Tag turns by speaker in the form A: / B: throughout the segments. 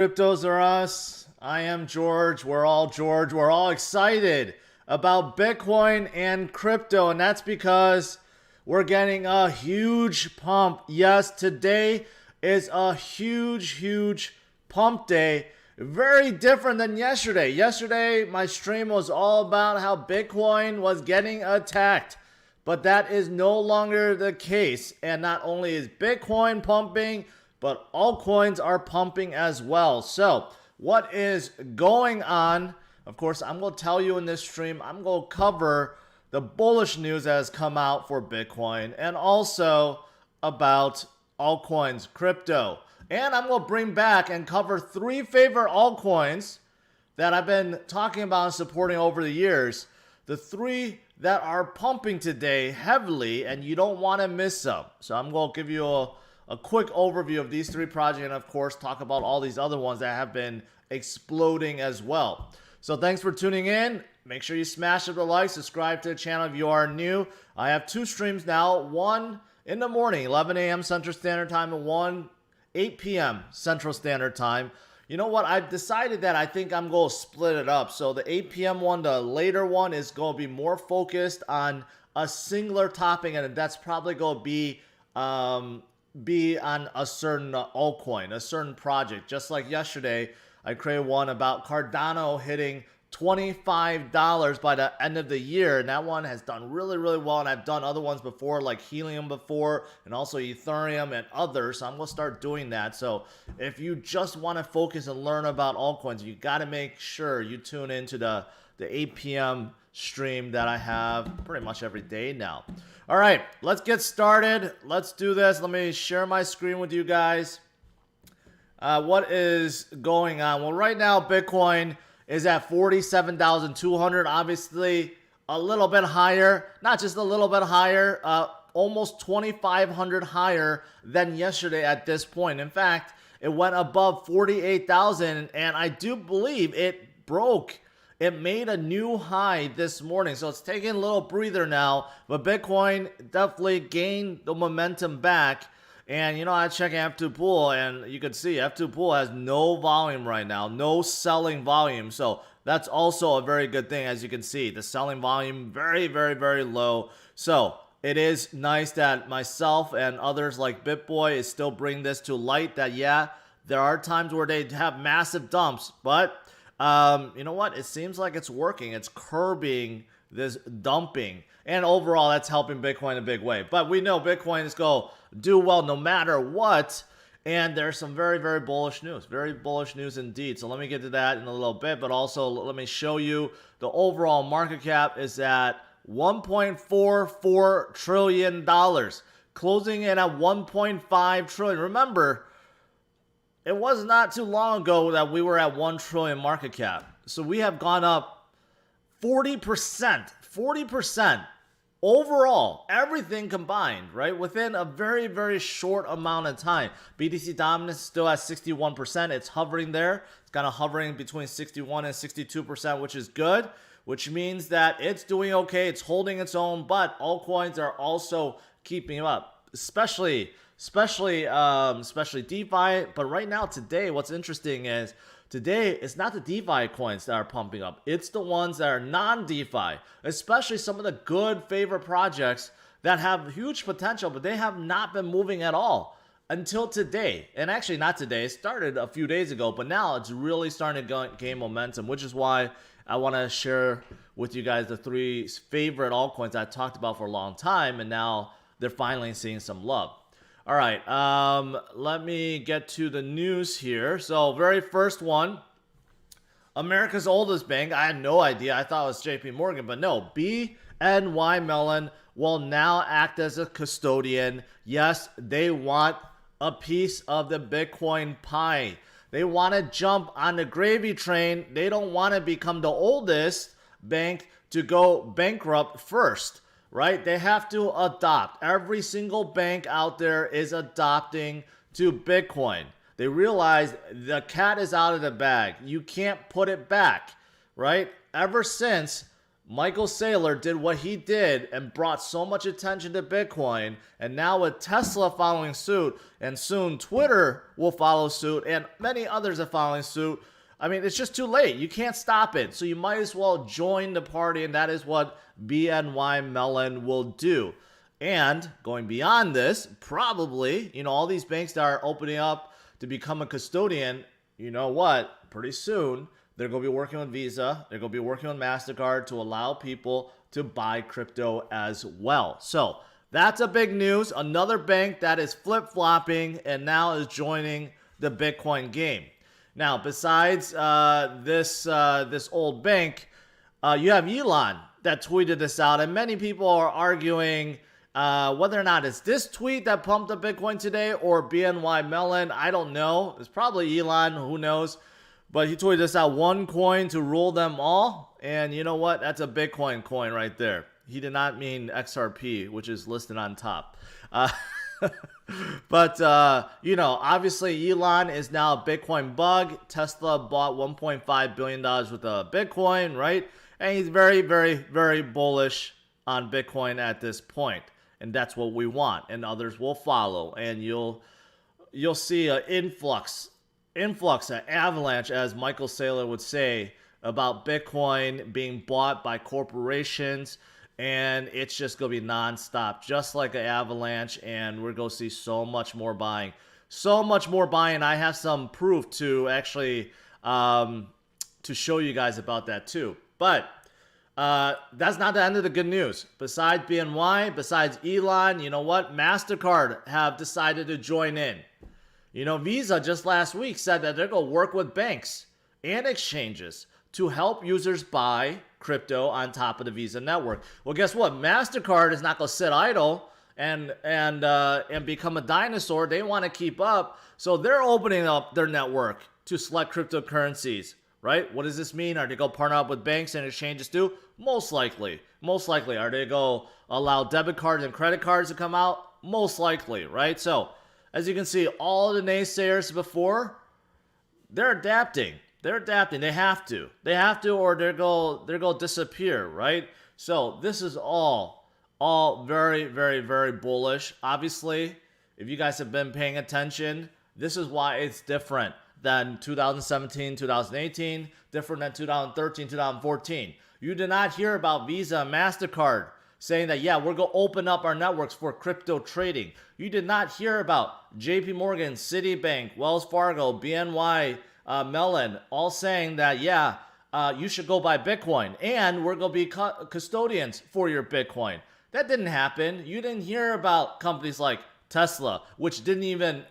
A: CryptosRUs. I am George. We're all George. We're all excited about Bitcoin and crypto, and that's because we're getting a huge pump. Yes, today is a huge pump day. Very different than yesterday. Yesterday, my stream was all about how Bitcoin was getting attacked, but that is no longer the case. And not only is Bitcoin pumping, but altcoins are pumping as well. So what is going on? Of course, I'm going to tell you in this stream. I'm going to cover the bullish news that has come out for Bitcoin and also about altcoins, crypto. And I'm going to bring back and cover 3 favorite altcoins that I've been talking about and supporting over the years. The 3 that are pumping today heavily, and you don't want to miss them. So I'm going to give you a quick overview of these 3 projects, and of course talk about all these other ones that have been exploding as well. So thanks for tuning in. Make sure you smash up the like, subscribe to the channel if you are new. I have 2 streams now, one in the morning, 11 a.m. Central Standard Time, and one 8 p.m. Central Standard Time. You know what? I've decided that I think I'm going to split it up. So the 8 p.m. one, the later one, is going to be more focused on a singular topic, and that's probably going to be on a certain altcoin, a certain project. Just like yesterday, I created one about Cardano hitting $25 by the end of the year, and that one has done really well. And I've done other ones before, like Helium before, and also Ethereum and others. So I'm gonna start doing that. So if you just want to focus and learn about altcoins, you got to make sure you tune into the 8 p.m. stream that I have pretty much every day now. All right, let's get started. Let's do this. Let me share my screen with you guys. What is going on? Well, right now, Bitcoin is at 47,200. Obviously, a little bit higher. Not just a little bit higher, almost 2,500 higher than yesterday at this point. In fact, it went above 48,000, and I do believe it broke. It made a new high this morning, so it's taking a little breather now, but Bitcoin definitely gained the momentum back. And you know, I check F2 Pool, and you can see F2 Pool has no volume right now, no selling volume. So that's also a very good thing. As you can see, the selling volume very low. So it is nice that myself and others like BitBoy is still bringing this to light, that yeah, there are times where they have massive dumps, but you know what? It seems like it's working. It's curbing this dumping. And overall, that's helping Bitcoin in a big way. But we know Bitcoin is going to do well no matter what. And there's some very bullish news. Very bullish news indeed. So let me get to that in a little bit. But also, let me show you the overall market cap is at $1.44 trillion. Closing in at $1.5 trillion. Remember, it was not too long ago that we were at 1 trillion market cap. So we have gone up 40% overall, everything combined, right? Within a very short amount of time. BTC dominance is still at 61%. It's hovering there. It's kind of hovering between 61 and 62%, which is good, which means that it's doing okay. It's holding its own, but altcoins are also keeping up, especially DeFi. But right now, today, what's interesting is today it's not the DeFi coins that are pumping up. It's the ones that are non-DeFi, especially some of the good favorite projects that have huge potential, but they have not been moving at all until today. And actually not today, it started a few days ago, but now it's really starting to gain momentum, which is why I want to share with you guys the 3 favorite altcoins I talked about for a long time, and now they're finally seeing some love. All right, let me get to the news here. So very first one, America's oldest bank. I had no idea. I thought it was JP Morgan, but no. BNY Mellon will now act as a custodian. Yes, they want a piece of the Bitcoin pie. They want to jump on the gravy train. They don't want to become the oldest bank to go bankrupt first. Right? They have to adopt. Every single bank out there is adopting to Bitcoin. They realize the cat is out of the bag. You can't put it back, right? Ever since Michael Saylor did what he did and brought so much attention to Bitcoin, and now with Tesla following suit, and soon Twitter will follow suit, and many others are following suit, I mean, it's just too late. You can't stop it. So you might as well join the party, and that is what BNY Mellon will do. And going beyond this, probably, all these banks that are opening up to become a custodian, you know what? Pretty soon, they're going to be working with Visa. They're going to be working with MasterCard to allow people to buy crypto as well. So that's a big news. Another bank that is flip-flopping and now is joining the Bitcoin game. Now, besides this old bank, you have Elon that tweeted this out, and many people are arguing whether or not it's this tweet that pumped up Bitcoin today or BNY Mellon. I don't know. It's probably Elon. Who knows? But he tweeted this out, one coin to rule them all. And you know what? That's a Bitcoin coin right there. He did not mean XRP, which is listed on top. But, obviously Elon is now a Bitcoin bug. Tesla bought $1.5 billion worth of Bitcoin, right? And he's very, very, very bullish on Bitcoin at this point. And that's what we want. And others will follow. And you'll see an influx, an avalanche, as Michael Saylor would say, about Bitcoin being bought by corporations. And it's just going to be nonstop, just like an avalanche. And we're going to see so much more buying. So much more buying. I have some proof to actually to show you guys about that too. But that's not the end of the good news. Besides BNY, besides Elon, you know what? MasterCard have decided to join in. Visa just last week said that they're going to work with banks and exchanges to help users buy crypto on top of the Visa network. Well, guess what? MasterCard is not going to sit idle and become a dinosaur. They want to keep up. So they're opening up their network to select cryptocurrencies, right? What does this mean? Are they going to partner up with banks and exchanges too? Most likely. Are they going to allow debit cards and credit cards to come out? Most likely, right? So as you can see, all the naysayers before, they're adapting. They have to, or they're going to disappear, right? So this is all very, very, very bullish. Obviously, if you guys have been paying attention, this is why it's different than 2017, 2018, different than 2013, 2014. You did not hear about Visa and MasterCard saying that, yeah, we're going to open up our networks for crypto trading. You did not hear about JP Morgan, Citibank, Wells Fargo, BNY Mellon all saying that, yeah, you should go buy Bitcoin and we're going to be custodians for your Bitcoin. That didn't happen. You didn't hear about companies like Tesla, which didn't even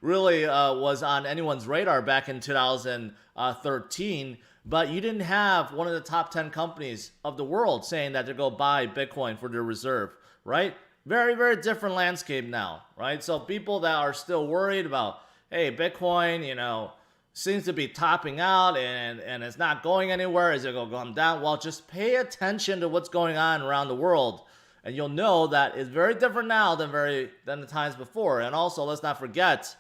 A: really was on anyone's radar back in 2013. But you didn't have one of the top 10 companies of the world saying that they're going to buy Bitcoin for their reserve, right? Very, very different landscape now, right? So people that are still worried about, hey, Bitcoin, seems to be topping out and it's not going anywhere. Is it going to come down? Well, just pay attention to what's going on around the world, and you'll know that it's very different now than the times before. And also, let's not forget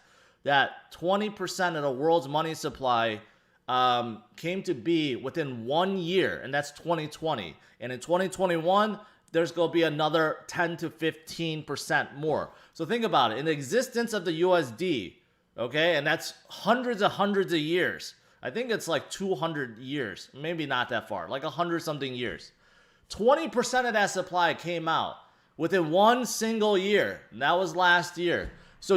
A: that 20% of the world's money supply came to be within 1 year, and that's 2020. And in 2021, there's going to be another 10 to 15% more. So think about it. In the existence of the USD, okay, and that's hundreds of years. I think it's like 200 years, maybe not that far, like 100-something years. 20% of that supply came out within one single year, and that was last year. So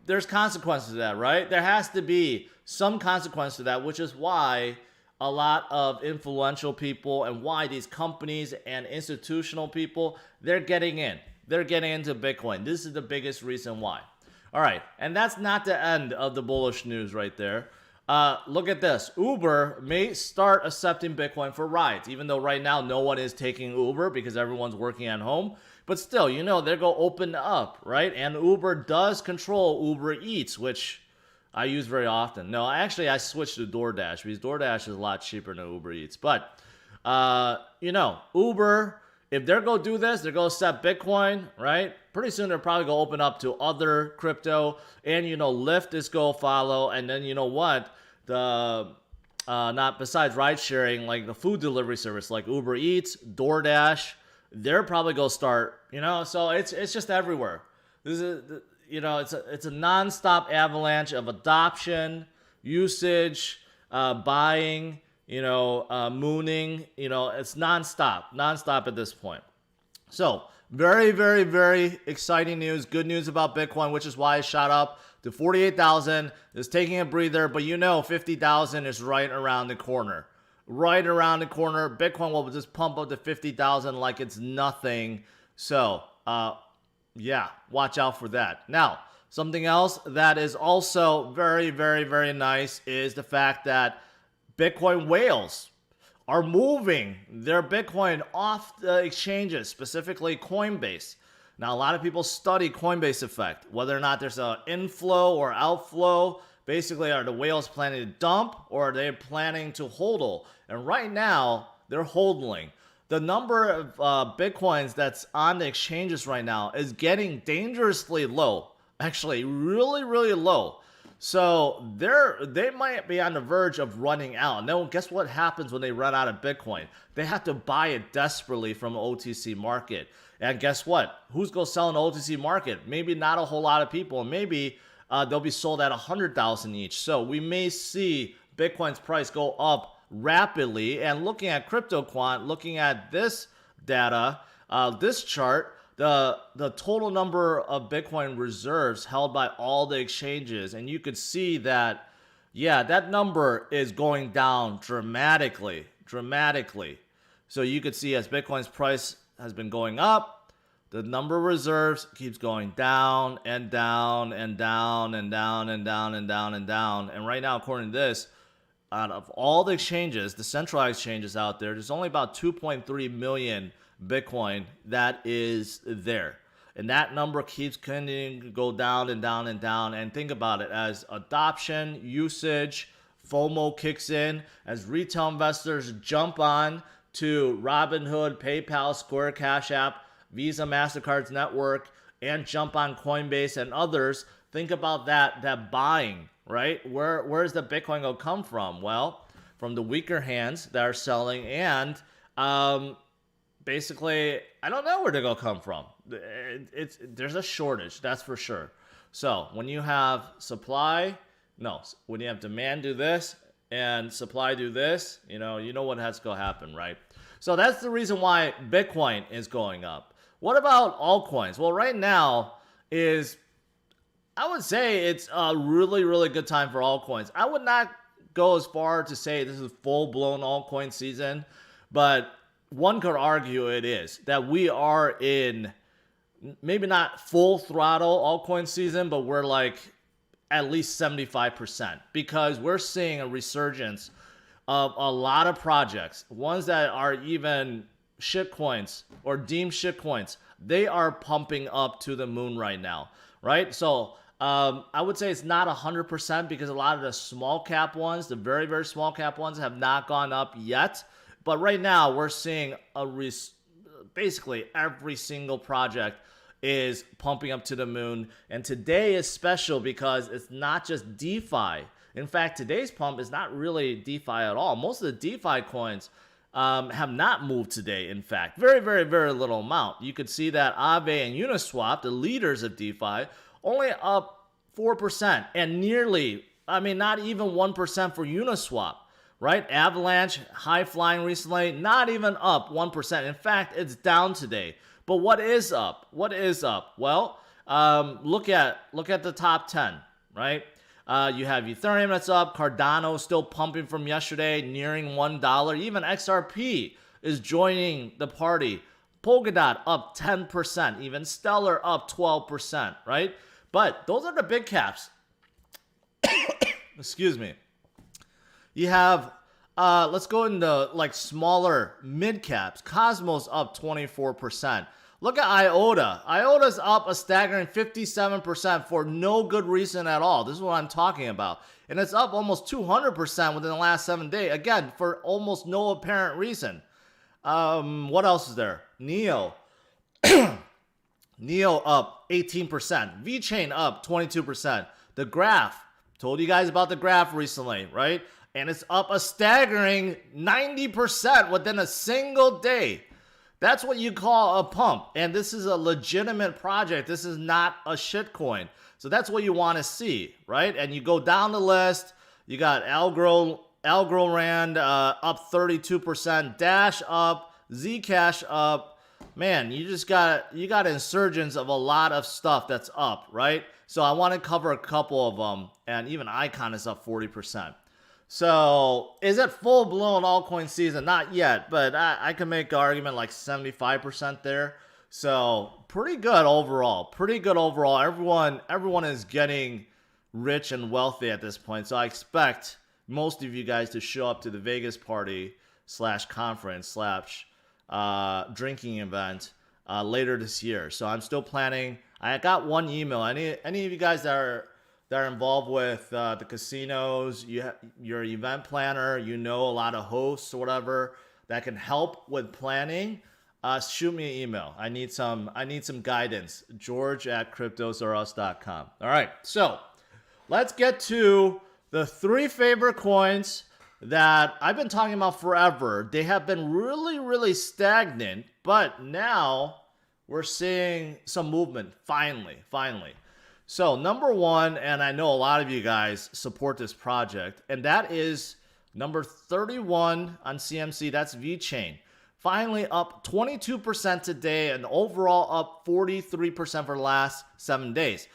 A: there's consequences to that, right? There has to be some consequence to that, which is why a lot of influential people and why these companies and institutional people, they're getting in. They're getting into Bitcoin. This is the biggest reason why. All right, and that's not the end of the bullish news right there. Look at this. Uber may start accepting Bitcoin for rides, even though right now no one is taking Uber because everyone's working at home. But still, they're going to open up, right? And Uber does control Uber Eats, which I use very often. No, actually, I switched to DoorDash because DoorDash is a lot cheaper than Uber Eats. But, Uber, if they're going to do this, they're going to accept Bitcoin, right? Pretty soon they're probably going to open up to other crypto. And, Lyft is going to follow. And then, you know what? The not besides ride sharing, like the food delivery service, like Uber Eats, DoorDash, they're probably gonna start. So it's just everywhere. This is it's a nonstop avalanche of adoption, usage, buying, mooning. It's nonstop at this point. So very, very, very exciting news. Good news about Bitcoin, which is why it shot up to 48,000. It's taking a breather, but 50,000 is right around the corner. Right around the corner. Bitcoin will just pump up to 50,000 like it's nothing. So, yeah, watch out for that. Now, something else that is also very, very, very nice is the fact that Bitcoin whales are moving their Bitcoin off the exchanges, specifically Coinbase. Now, a lot of people study Coinbase effect, whether or not there's an inflow or outflow. Basically, are the whales planning to dump or are they planning to hodl? And right now, they're hodling. The number of Bitcoins that's on the exchanges right now is getting dangerously low. Actually, really, really low. So they might be on the verge of running out. And then guess what happens when they run out of Bitcoin? They have to buy it desperately from an OTC market. And guess what? Who's going to sell in the OTC market? Maybe not a whole lot of people. Maybe they'll be sold at 100,000 each. So we may see Bitcoin's price go up rapidly. And looking at CryptoQuant, looking at this data, this chart, the total number of Bitcoin reserves held by all the exchanges, and you could see that, yeah, that number is going down dramatically. So you could see as Bitcoin's price has been going up, the number of reserves keeps going down and down and down and down and down and down and down. And right now, according to this, out of all the exchanges, the centralized exchanges out there, there's only about 2.3 million Bitcoin that is there. And that number keeps continuing to go down and down and down. And think about it, as adoption, usage, FOMO kicks in, as retail investors jump on to Robinhood, PayPal, Square, Cash App, Visa, MasterCard's network, and jump on Coinbase and others. Think about that buying, right? Where's the Bitcoin going to come from? Well, from the weaker hands that are selling, and basically, I don't know where they're going to come from. There's a shortage, that's for sure. So when you have when you have demand do this and supply do this, you know what has to go happen, right? So that's the reason why Bitcoin is going up. What about altcoins? Well, right now I would say it's a really, really good time for altcoins. I would not go as far to say this is full-blown altcoin season, but one could argue it is, that we are in maybe not full throttle altcoin season, but we're like at least 75%, because we're seeing a resurgence of a lot of projects, ones that are even shitcoins or deemed shitcoins. They are pumping up to the moon right now, right? So I would say it's not 100%, because a lot of the small cap ones, the very, very small cap ones, have not gone up yet. But right now, we're seeing basically every single project is pumping up to the moon. And today is special because it's not just DeFi. In fact, today's pump is not really DeFi at all. Most of the DeFi coins have not moved today, in fact. Very, very, very little amount. You could see that Aave and Uniswap, the leaders of DeFi, only up 4%. And not even 1% for Uniswap. Right? Avalanche, high flying recently, not even up 1%. In fact, it's down today. But what is up? Well, look at the top 10, right? You have Ethereum that's up, Cardano still pumping from yesterday, nearing $1. Even XRP is joining the party. Polkadot up 10%, even Stellar up 12%, right? But those are the big caps. Excuse me. You have, let's go into like smaller mid caps. Cosmos up 24%. Look at IOTA. IOTA's up a staggering 57% for no good reason at all. This is what I'm talking about. And it's up almost 200% within the last 7 days. Again, for almost no apparent reason. What else is there? Neo. Neo up 18%. Vechain up 22%. The Graph. Told you guys about the Graph recently, right? and it's up a staggering 90% within a single day. That's what you call a pump. And this is a legitimate project. This is not a shitcoin. So that's what you want to see, right? And you go down the list. You got Algorand up 32%, Dash up, Zcash up. Man, you got insurgents of a lot of stuff that's up, right? So I want to cover a couple of them, and even Icon is up 40%. So is it full-blown altcoin season? Not yet, but I can make an argument like 75% there. So pretty good overall. Pretty good overall. Everyone is getting rich and wealthy at this point. So I expect most of you guys to show up to the Vegas party / conference / drinking event later this year. So I'm still planning. I got one email. Any of you guys that are involved with the casinos, your event planner, a lot of hosts or whatever that can help with planning, shoot me an email. I need some guidance. George@CryptosRUs.com. All right, so let's get to the 3 favorite coins that I've been talking about forever. They have been really, really stagnant, but now we're seeing some movement finally. So number 1, and I know a lot of you guys support this project, and that is number 31 on CMC. That's Vechain. Finally up 22% today and overall up 43% for the last 7 days.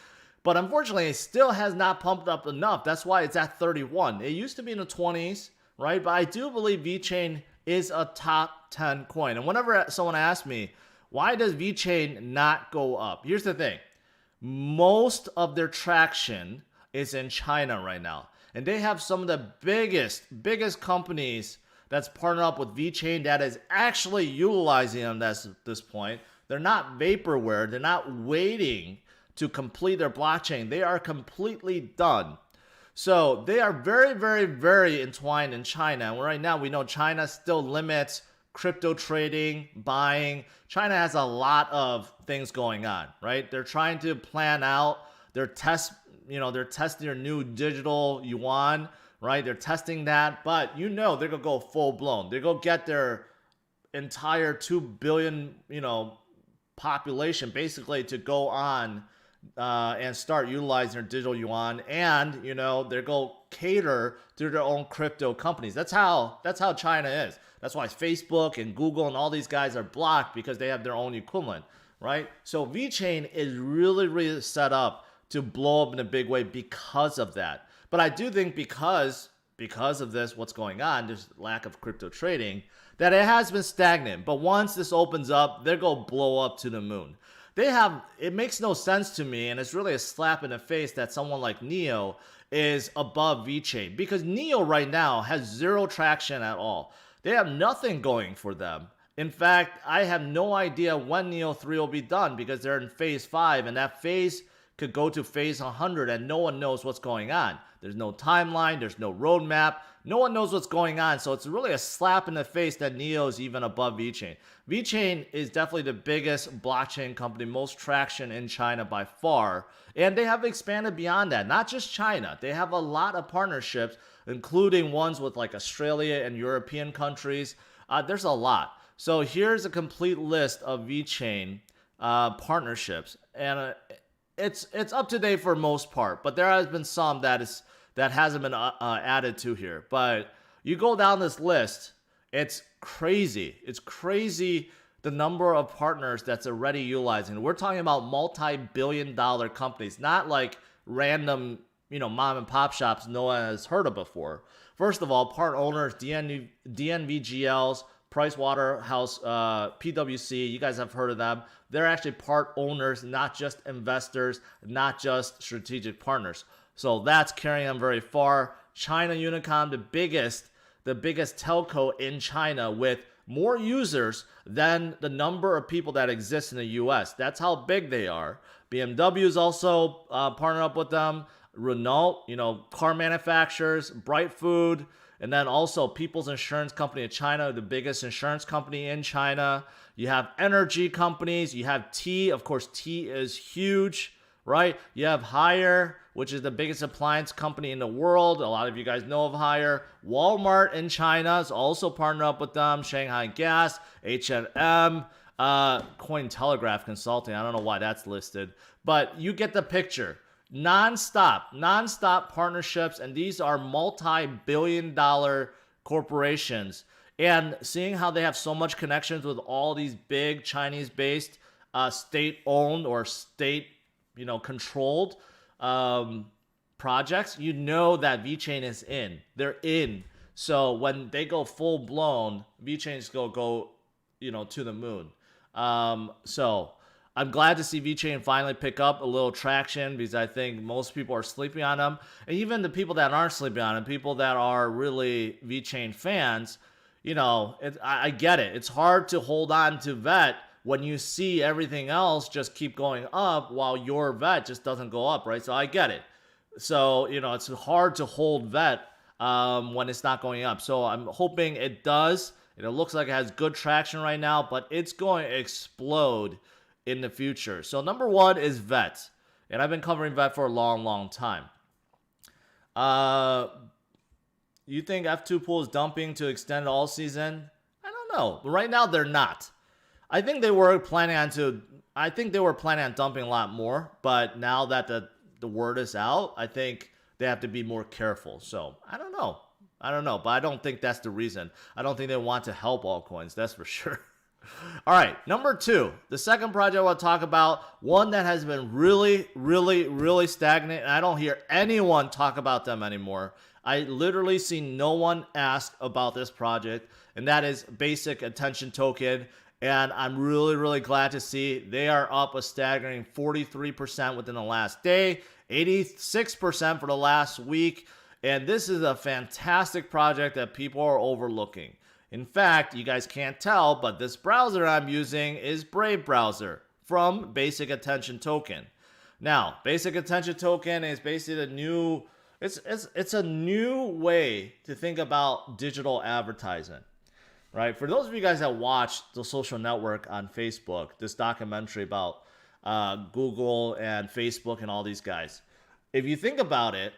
A: But unfortunately, it still has not pumped up enough. That's why it's at 31. It used to be in the 20s, right? But I do believe Vechain is a top 10 coin. And whenever someone asks me, why does Vechain not go up? Here's the thing. Most of their traction is in China right now. And they have some of the biggest companies that's partnered up with Vechain that is actually utilizing them at this point. They're not vaporware. They're not waiting to complete their blockchain. They are completely done. So they are very, very, very entwined in China. And right now we know China still limits crypto trading, buying. China has a lot of things going on, right? They're trying to plan out their they're testing their new digital yuan, right? They're testing that, but they're going to go full blown. They're going to get their entire 2 billion, population basically to go on and start utilizing their digital yuan, and they're going to cater to their own crypto companies. That's how China is. That's why Facebook and Google and all these guys are blocked, because they have their own equivalent, right? So Vechain is really, really set up to blow up in a big way because of that. But I do think because of this, what's going on, there's lack of crypto trading, that it has been stagnant. But once this opens up, they're going to blow up to the moon. It makes no sense to me, and it's really a slap in the face that someone like Neo is above Vechain, because Neo right now has zero traction at all. They have nothing going for them. In fact, I have no idea when Neo 3 will be done, because they're in phase 5, and that phase could go to phase 100, and no one knows what's going on. There's no timeline, there's no roadmap, no one knows what's going on, so it's really a slap in the face that Neo is even above Vechain. Vechain is definitely the biggest blockchain company, most traction in China by far, and they have expanded beyond that. Not just China, they have a lot of partnerships, including ones with like Australia and European countries. There's a lot. So here's a complete list of Vechain partnerships, and it's up to date for most part, but there has been some that hasn't been added to here. But you go down this list, it's crazy. It's crazy the number of partners that's already utilizing. We're talking about multi-billion-dollar companies, not like random, mom and pop shops no one has heard of before. First of all, part owners, DNVGLs, Pricewaterhouse, PwC, you guys have heard of them. They're actually part owners, not just investors, not just strategic partners. So that's carrying them very far. China Unicom, the biggest telco in China, with more users than the number of people that exist in the US. That's how big they are. BMW is also partnered up with them. Renault, car manufacturers, Bright Food, and then also People's Insurance Company of China, the biggest insurance company in China. You have energy companies. You have tea. Of course, tea is huge, right? You have Haier, which is the biggest appliance company in the world. A lot of you guys know of Haier. Walmart in China is also partnered up with them. Shanghai Gas, H&M, Cointelegraph Consulting. I don't know why that's listed, but you get the picture. Non-stop partnerships, and these are multi-billion-dollar corporations. And seeing how they have so much connections with all these big Chinese-based, state-owned or state-controlled projects, you know that Vechain is in. They're in. So when they go full-blown, Vechain's going to go, to the moon. So I'm glad to see Vechain finally pick up a little traction, because I think most people are sleeping on them. And even the people that aren't sleeping on them, people that are really Vechain fans, I get it. It's hard to hold on to VET when you see everything else just keep going up while your VET just doesn't go up, right? So I get it. So, it's hard to hold VET when it's not going up. So I'm hoping it does. And it looks like it has good traction right now, but it's going to explode in the future. So number one is VET. And I've been covering VET for a long, long time. You think F2 pool is dumping to extend all season? I don't know. But right now they're not. I think they were planning on dumping a lot more, but now that the word is out, I think they have to be more careful. So I don't know, but I don't think that's the reason. I don't think they want to help altcoins, that's for sure. All right, number two, the second project I want to talk about, one that has been really, really, really stagnant, and I don't hear anyone talk about them anymore. I literally see no one ask about this project, and that is Basic Attention Token. And I'm really, really glad to see they are up a staggering 43% within the last day, 86% for the last week. And this is a fantastic project that people are overlooking. In fact, you guys can't tell, but this browser I'm using is Brave browser from Basic Attention Token. Now, Basic Attention Token is basically it's a new way to think about digital advertising. Right? For those of you guys that watched The Social Network on Facebook, this documentary about Google and Facebook and all these guys, if you think about it,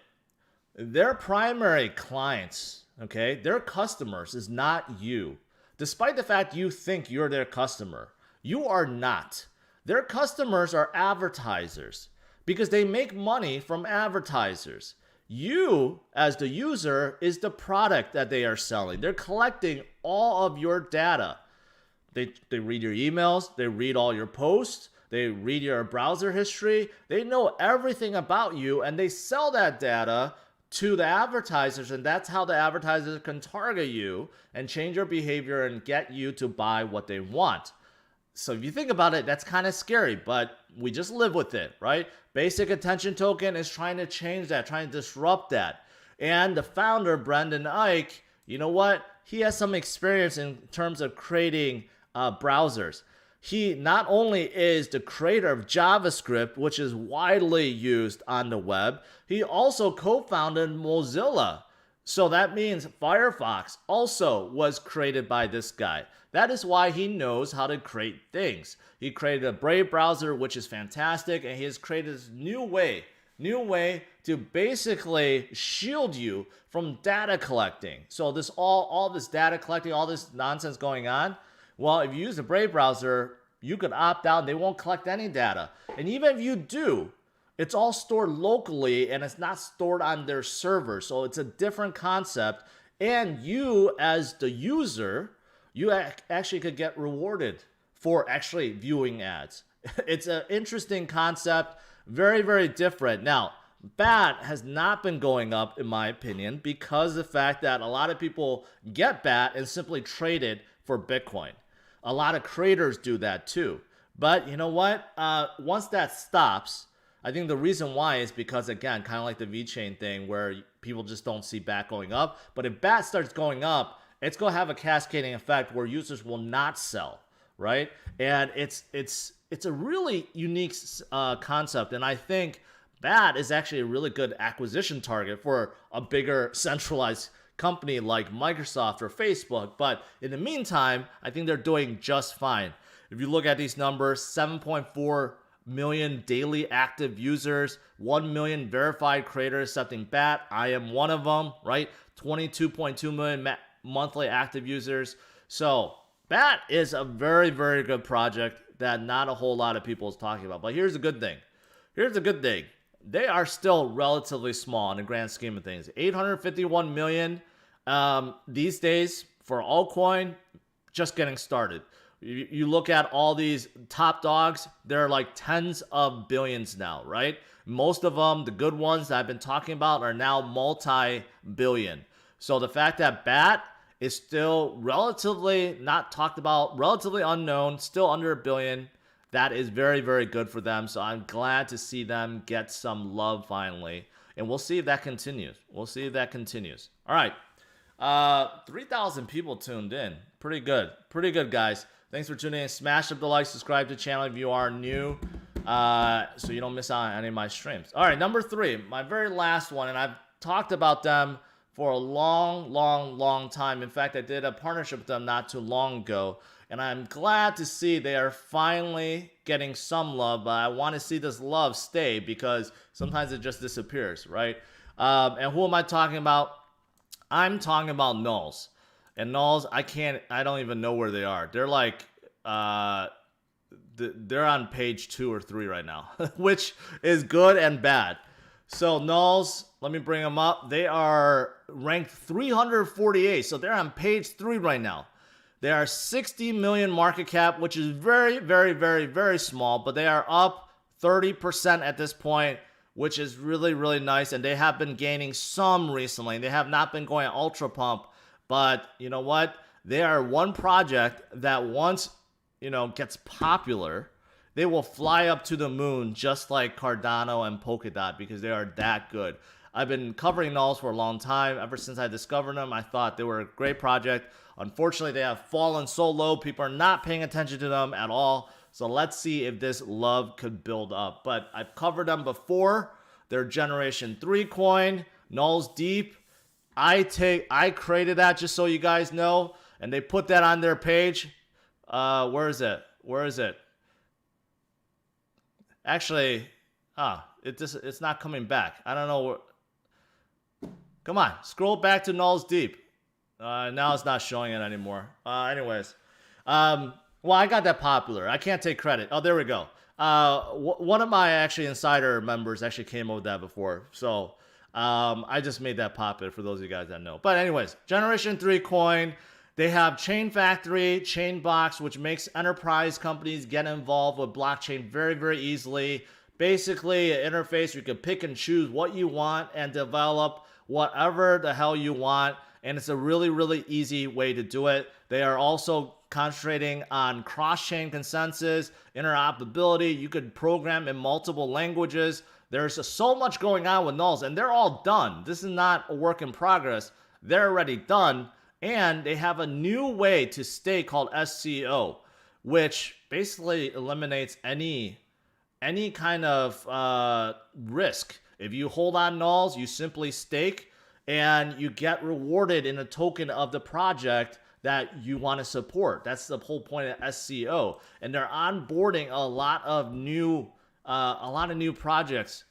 A: their primary clients, okay, their customers is not you. Despite the fact you think you're their customer, you are not. Their customers are advertisers because they make money from advertisers. You, as the user, is the product that they are selling. They're collecting all of your data. They read your emails. They read all your posts. They read your browser history. They know everything about you, and they sell that data to the advertisers, and that's how the advertisers can target you and change your behavior and get you to buy what they want. So if you think about it, that's kind of scary, but we just live with it, right? Basic Attention Token is trying to change that, trying to disrupt that. And the founder, Brendan Eich, you know what? He has some experience in terms of creating browsers. He not only is the creator of JavaScript, which is widely used on the web, he also co-founded Mozilla. So that means Firefox also was created by this guy. That is why he knows how to create things. He created a Brave browser, which is fantastic, and he has created this new way to basically shield you from data collecting. So this all this data collecting, all this nonsense going on, well, if you use the Brave browser, you could opt out. They won't collect any data. And even if you do, it's all stored locally and it's not stored on their server. So it's a different concept. And you, as the user, you actually could get rewarded for actually viewing ads. It's an interesting concept, very, very different. Now, BAT has not been going up, in my opinion, because of the fact that a lot of people get BAT and simply trade it for Bitcoin. A lot of creators do that too. But you know what? Once that stops, I think the reason why is because, again, kind of like the Vechain thing where people just don't see BAT going up. But if BAT starts going up, it's going to have a cascading effect where users will not sell, right? And it's a really unique concept. And I think BAT is actually a really good acquisition target for a bigger centralized company like Microsoft or Facebook. But in the meantime, I think they're doing just fine. If you look at these numbers, 7.4 million daily active users, 1 million verified creators accepting BAT. I am one of them, right? 22.2 million monthly active users. So BAT is a very, very good project that not a whole lot of people is talking about. But here's the good thing. Here's the good thing. They are still relatively small in the grand scheme of things. 851 million these days for altcoin, just getting started. You look at all these top dogs, they're like tens of billions now, right? Most of them, the good ones that I've been talking about, are now multi-billion. So the fact that BAT is still relatively not talked about, relatively unknown, still under $1 billion, that is very, very good for them. So I'm glad to see them get some love finally. And we'll see if that continues. We'll see if that continues. All right. 3,000 people tuned in. Pretty good. Pretty good, guys. Thanks for tuning in. Smash up the like, subscribe to the channel if you are new, so you don't miss out on any of my streams. All right, number 3, my very last one, and I've talked about them for a long time. In fact, I did a partnership with them not too long ago, and I'm glad to see they are finally getting some love, but I want to see this love stay because sometimes it just disappears, right? And who am I talking about? I'm talking about Nuls. And Nuls, I don't even know where they are. They're like, they're on page 2 or 3 right now, which is good and bad. So Nuls, let me bring them up. They are ranked 348. So they're on page 3 right now. They are 60 million market cap, which is very, very, very, very small, but they are up 30% at this point, which is really, really nice. And they have been gaining some recently. They have not been going ultra pump. But you know what? They are one project that once, gets popular, they will fly up to the moon just like Cardano and Polkadot because they are that good. I've been covering Nuls for a long time. Ever since I discovered them, I thought they were a great project. Unfortunately, they have fallen so low. People are not paying attention to them at all. So let's see if this love could build up. But I've covered them before. They're Generation 3 coin, Nuls Deep. I created that just so you guys know, and they put that on their page. Where is it? Actually, it's not coming back. I don't know. Come on, scroll back to Nuls Deep. Now it's not showing it anymore. Anyways, well, I got that popular. I can't take credit. Oh, there we go. One of my insider members actually came up with that before, so. I just made that popular for those of you guys that know. But anyways, Generation 3 coin. They have Chain Factory, Chainbox, which makes enterprise companies get involved with blockchain very, very easily. Basically, an interface where you can pick and choose what you want and develop whatever the hell you want. And it's a really, really easy way to do it. They are also concentrating on cross-chain consensus, interoperability. You could program in multiple languages. There's so much going on with Nuls, and they're all done. This is not a work in progress. They're already done, and they have a new way to stake called SCO, which basically eliminates any kind of risk. If you hold on Nuls, you simply stake, and you get rewarded in a token of the project that you want to support. That's the whole point of SCO, and they're onboarding a lot of new projects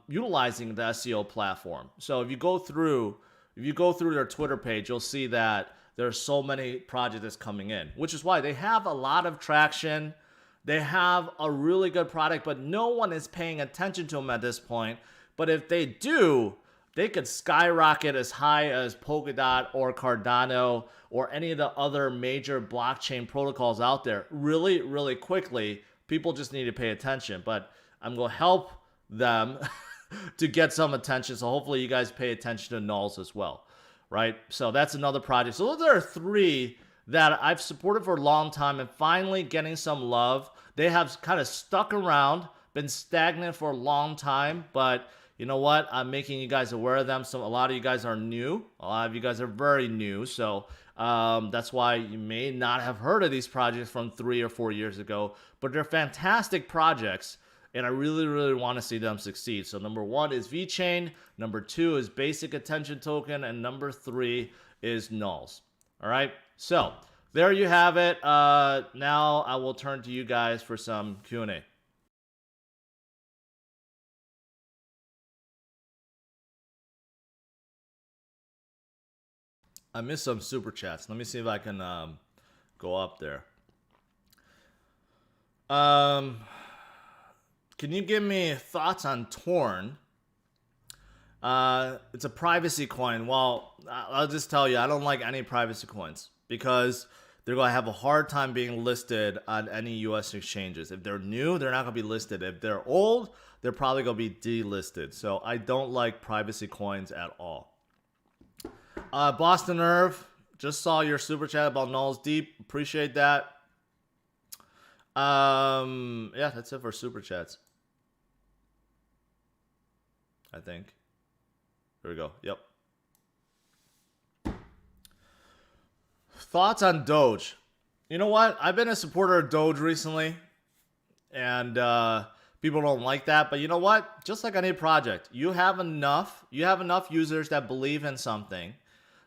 A: utilizing the SEO platform. So if you go through their Twitter page, you'll see that there's so many projects that's coming in, which is why they have a lot of traction. They have a really good product, but no one is paying attention to them at this point. But if they do, they could skyrocket as high as Polkadot or Cardano or any of the other major blockchain protocols out there really, really quickly. People just need to pay attention, but I'm going to help them to get some attention. So hopefully you guys pay attention to Nuls as well, right? So that's another project. So those are 3 that I've supported for a long time and finally getting some love. They have kind of stuck around, been stagnant for a long time, but you know what? I'm making you guys aware of them. So a lot of you guys are new. A lot of you guys are very new. So that's why you may not have heard of these projects from 3 or 4 years ago, but they're fantastic projects. And I really, really want to see them succeed. So number 1 is Vechain. Number 2 is Basic Attention Token. And number 3 is Nuls. All right. So there you have it. Now I will turn to you guys for some Q&A. I missed some super chats. Let me see if I can go up there. Can you give me thoughts on Torn? It's a privacy coin. Well, I'll just tell you, I don't like any privacy coins because they're going to have a hard time being listed on any U.S. exchanges. If they're new, they're not going to be listed. If they're old, they're probably going to be delisted. So I don't like privacy coins at all. Boston Irv, just saw your super chat about Nuls Deep. Appreciate that. Yeah, that's it for super chats. I think. There we go. Yep. Thoughts on Doge? You know what? I've been a supporter of Doge recently, and people don't like that. But you know what? Just like any project, you have enough users that believe in something.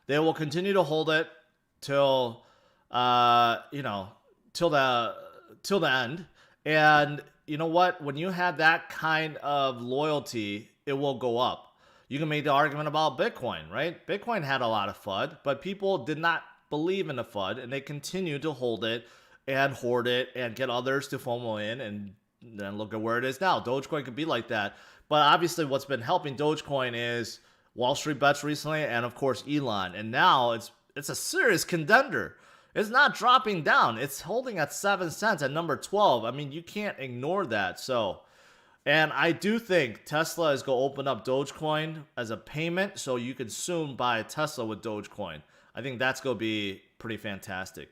A: They will continue to hold it till till the end. And you know what? When you have that kind of loyalty, it will go up. You can make the argument about Bitcoin, right? Bitcoin had a lot of FUD, but people did not believe in the FUD, and they continue to hold it and hoard it and get others to FOMO in, and then look at where it is now. Dogecoin could be like that. But obviously what's been helping Dogecoin is Wall Street bets recently, and of course Elon. And now it's a serious contender. It's not dropping down. It's holding at 7 cents at number 12. I mean, you can't ignore that. So, and I do think Tesla is going to open up Dogecoin as a payment, so you can soon buy a Tesla with Dogecoin. I think that's going to be pretty fantastic.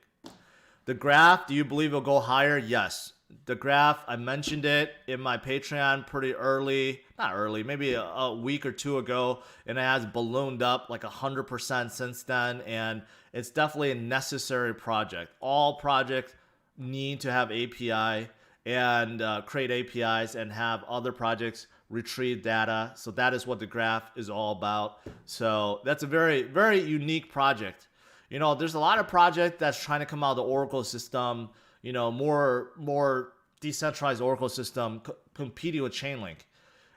A: The graph, do you believe it'll go higher? Yes. The graph, I mentioned it in my Patreon pretty early. Not early, maybe a week or two ago. And it has ballooned up like 100% since then. And it's definitely a necessary project. All projects need to have API and create APIs and have other projects retrieve data. So that is what the graph is all about. So that's a very, very unique project. You know, there's a lot of projects that's trying to come out of the Oracle system, you know, more decentralized Oracle system competing with Chainlink.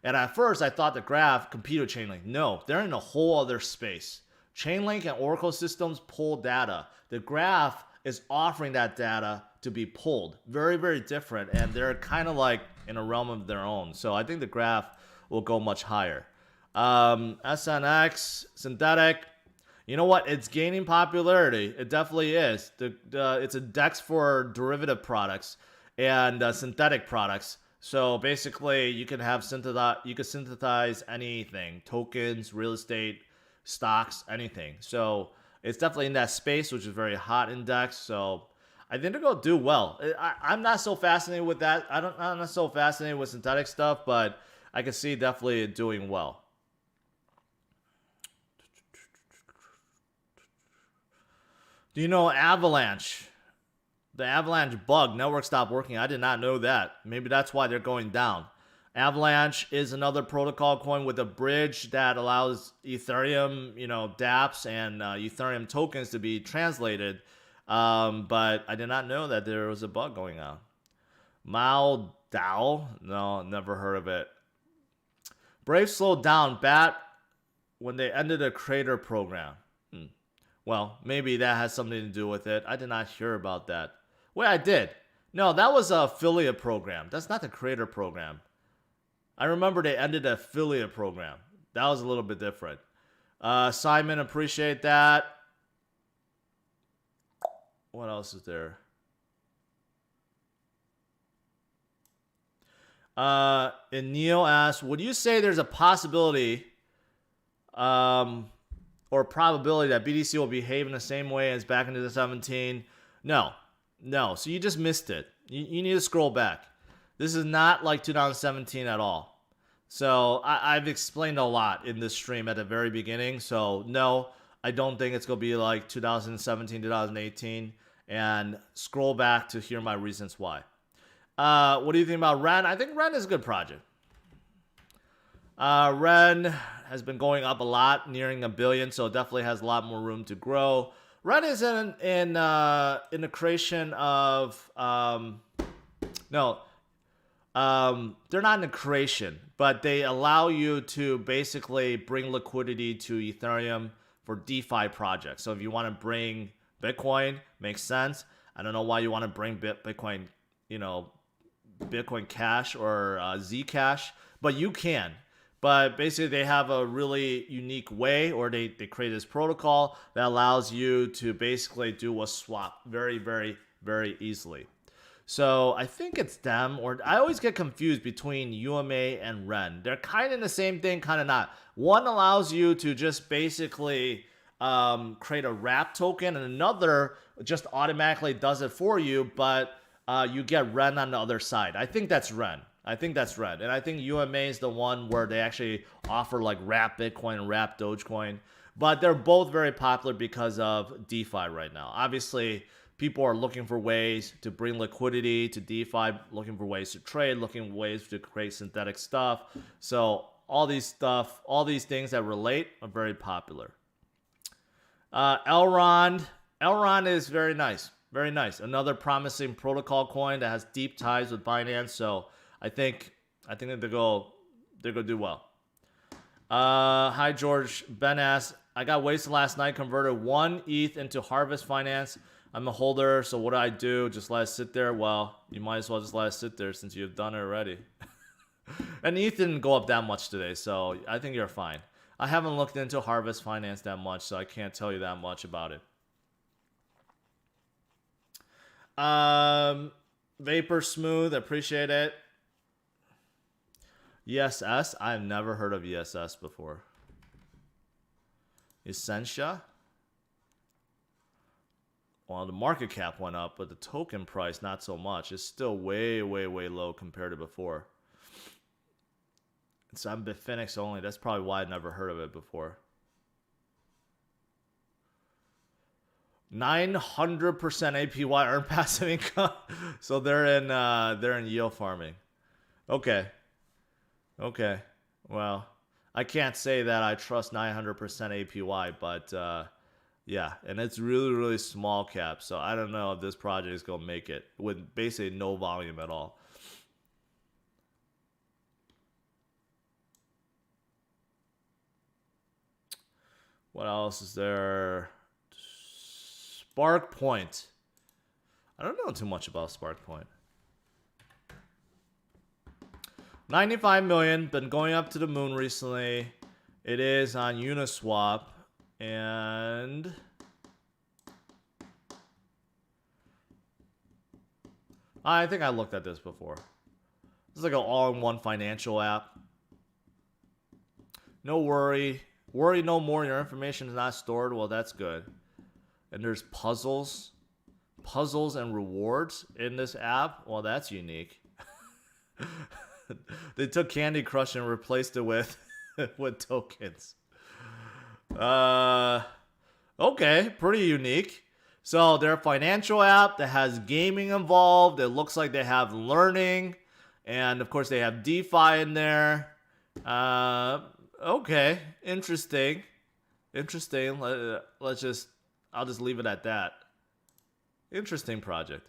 A: And at first I thought the graph competed with Chainlink. No, they're in a whole other space. Chainlink and Oracle systems pull data. The graph is offering that data to be pulled. Very, very different. And they're kind of like in a realm of their own. So I think the graph will go much higher. SNX, synthetic. You know what? It's gaining popularity. It definitely is. It's a DEX for derivative products and synthetic products. So basically, you can have synthesize anything: tokens, real estate, stocks, anything. So it's definitely in that space, which is very hot in DEX. So I think they're gonna do well. I'm not so fascinated with that. I'm not so fascinated with synthetic stuff, but I can see definitely it doing well. Do you know Avalanche? The Avalanche bug, network stopped working. I did not know that. Maybe that's why they're going down. Avalanche is another protocol coin with a bridge that allows Ethereum, dApps and Ethereum tokens to be translated. But I did not know that there was a bug going on. Mao DAO? No, never heard of it. Brave slowed down BAT when they ended a creator program. Well, maybe that has something to do with it. I did not hear about that. Wait, I did. No, that was an affiliate program. That's not the creator program. I remember they ended the affiliate program. That was a little bit different. Simon, appreciate that. What else is there? And Neil asks, would you say there's a possibility or probability that BTC will behave in the same way as back in 2017? No. So you just missed it. You need to scroll back. This is not like 2017 at all. So I've explained a lot in this stream at the very beginning. So no, I don't think it's going to be like 2017, 2018. And scroll back to hear my reasons why. What do you think about Ren? I think Ren is a good project. Ren has been going up a lot, nearing $1 billion, so it definitely has a lot more room to grow. Ren is in the creation of they're not in the creation, but they allow you to basically bring liquidity to Ethereum for DeFi projects. So if you want to bring Bitcoin, makes sense. I don't know why you want to bring Bitcoin, Bitcoin Cash or Zcash, but you can. But basically, they have a really unique way, or they create this protocol that allows you to basically do a swap very, very, very easily. So I think it's them, or I always get confused between UMA and Ren. They're kind of the same thing, kind of not. One allows you to just basically create a wrap token, and another just automatically does it for you, but you get Ren on the other side. I think that's Ren. And I think UMA is the one where they actually offer like wrap Bitcoin and wrap Dogecoin. But they're both very popular because of DeFi right now. Obviously, people are looking for ways to bring liquidity to DeFi, looking for ways to trade, looking for ways to create synthetic stuff. So all these things that relate are very popular. Elrond is very nice. Very nice. Another promising protocol coin that has deep ties with Binance. So I think that they're gonna do well. Hi George. Ben asks, I got wasted last night, converted 1 ETH into Harvest Finance. I'm a holder, so what do I do? Just let it sit there? Well, you might as well just let it sit there since you've done it already. And ETH didn't go up that much today, so I think you're fine. I haven't looked into Harvest Finance that much, so I can't tell you that much about it. Vapor Smooth, appreciate it. ESS, I've never heard of ESS before. Essentia? Well, the market cap went up, but the token price not so much. It's still way, way, way low compared to before. So I'm Bitfinex only. That's probably why I never heard of it before. 900% APY earned passive income. So they're in yield farming. Okay. Well, I can't say that I trust 900% APY, but yeah, and it's really, really small cap. So I don't know if this project is gonna make it with basically no volume at all. What else is there? Spark Point. I don't know too much about Spark Point. 95 million, been going up to the moon recently. It is on Uniswap, and I think I looked at this before. This is like an all-in-one financial app. No worry no more. Your information is not stored. Well, that's good. And there's puzzles and rewards in this app. Well, that's unique. They took Candy Crush and replaced it with with tokens. Okay, pretty unique. So they're a financial app that has gaming involved. It looks like they have learning, and of course they have DeFi in there. Okay, interesting. I'll just leave it at that. Interesting project.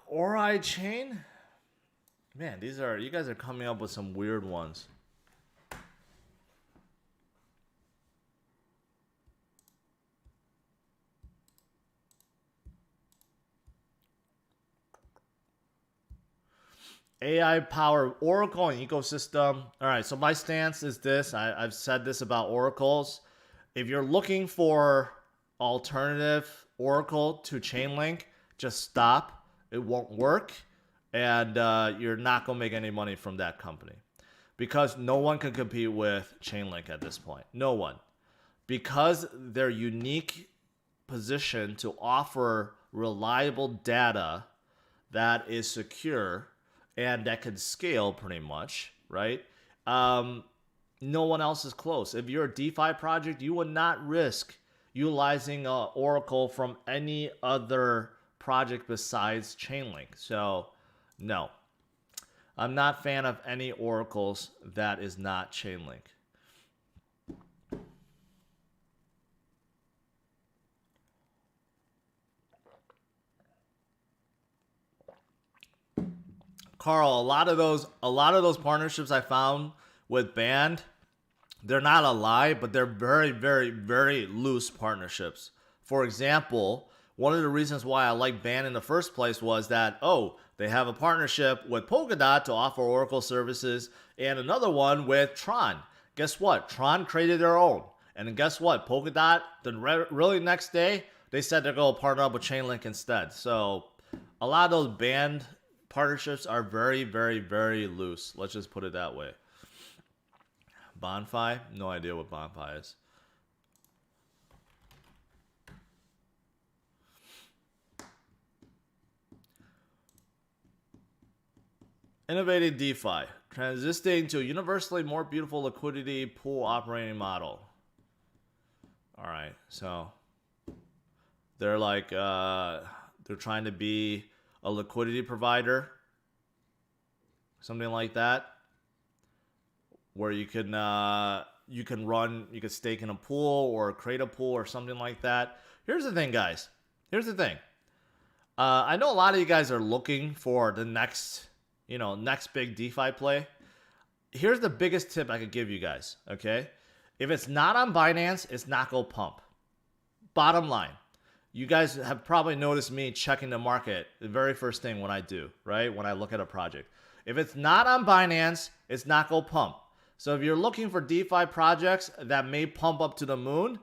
A: Ori chain? Man, you guys are coming up with some weird ones. AI powered Oracle and ecosystem. All right, so my stance is this. I've said this about oracles. If you're looking for alternative Oracle to Chainlink, just stop. It won't work, and you're not gonna make any money from that company because no one can compete with Chainlink at this point. No one, because their unique position to offer reliable data that is secure and that can scale pretty much, right? No one else is close. If you're a DeFi project, you would not risk utilizing Oracle from any other project besides Chainlink. So, no. I'm not a fan of any oracles that is not Chainlink. Carl, a lot of those partnerships I found with Band, they're not a lie, but they're very, very, very loose partnerships. For example, one of the reasons why I like Band in the first place was that, oh, they have a partnership with Polkadot to offer Oracle services, and another one with Tron. Guess what? Tron created their own. And then guess what? Polkadot, the really next day, they said they're going to partner up with Chainlink instead. So a lot of those Band partnerships are very, very, very loose. Let's just put it that way. Bonfi? No idea what Bonfi is. Innovating DeFi. Transitioning to a universally more beautiful liquidity pool operating model. All right, so they're like, they're trying to be a liquidity provider. Something like that. Where you can stake in a pool or create a pool or something like that. Here's the thing, guys. Here's the thing. I know a lot of you guys are looking for the next big DeFi play. Here's the biggest tip I could give you guys, okay? If it's not on Binance, it's not going to pump. Bottom line. You guys have probably noticed me checking the market the very first thing when I do, right? When I look at a project. If it's not on Binance, it's not going to pump. So if you're looking for DeFi projects that may pump up to the moon,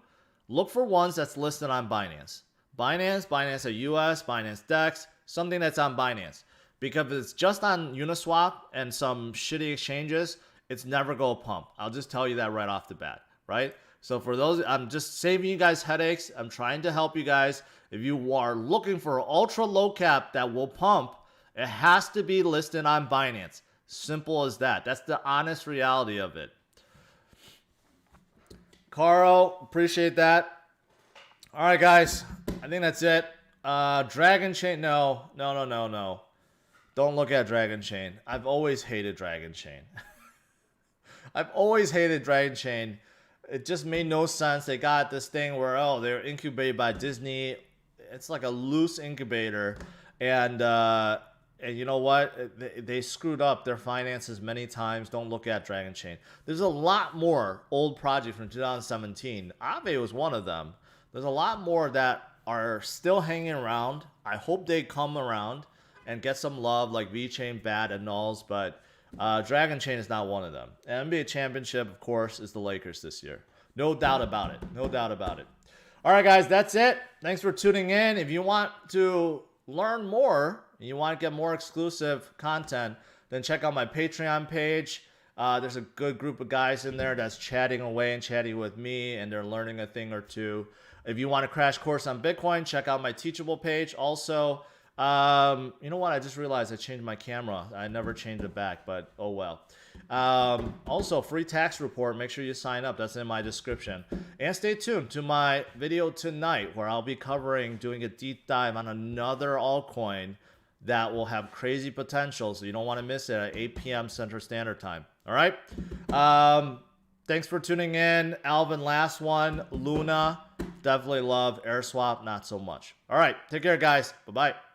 A: look for ones that's listed on Binance. Binance at US, Binance DEX, something that's on Binance. Because if it's just on Uniswap and some shitty exchanges, it's never going to pump. I'll just tell you that right off the bat, right? So for those, I'm just saving you guys headaches. I'm trying to help you guys. If you are looking for ultra low cap that will pump, it has to be listed on Binance. Simple as that. That's the honest reality of it. Carl, appreciate that. All right, guys. I think that's it. Dragon Chain. No. Don't look at Dragon Chain. I've always hated Dragon Chain. I've always hated Dragon Chain. It just made no sense. They got this thing where, oh, they're incubated by Disney. It's like a loose incubator. And you know what? They screwed up their finances many times. Don't look at Dragon Chain. There's a lot more old projects from 2017. Aave was one of them. There's a lot more that are still hanging around. I hope they come around and get some love like Vechain, Bad, and Nuls. But Dragon Chain is not one of them. And NBA Championship, of course, is the Lakers this year. No doubt about it. No doubt about it. All right, guys, that's it. Thanks for tuning in. If you want to learn more, and you want to get more exclusive content, then check out my Patreon page. There's a good group of guys in there that's chatting away and chatting with me, and they're learning a thing or two. If you want a crash course on Bitcoin, check out my Teachable page. Also, you know what? I just realized I changed my camera. I never changed it back, but oh well. Also, free tax report. Make sure you sign up. That's in my description. And stay tuned to my video tonight where I'll be doing a deep dive on another altcoin that will have crazy potential. So you don't want to miss it at 8 p.m. Central Standard Time. All right. Thanks for tuning in. Alvin, last one. Luna, definitely love. AirSwap, not so much. All right. Take care, guys. Bye-bye.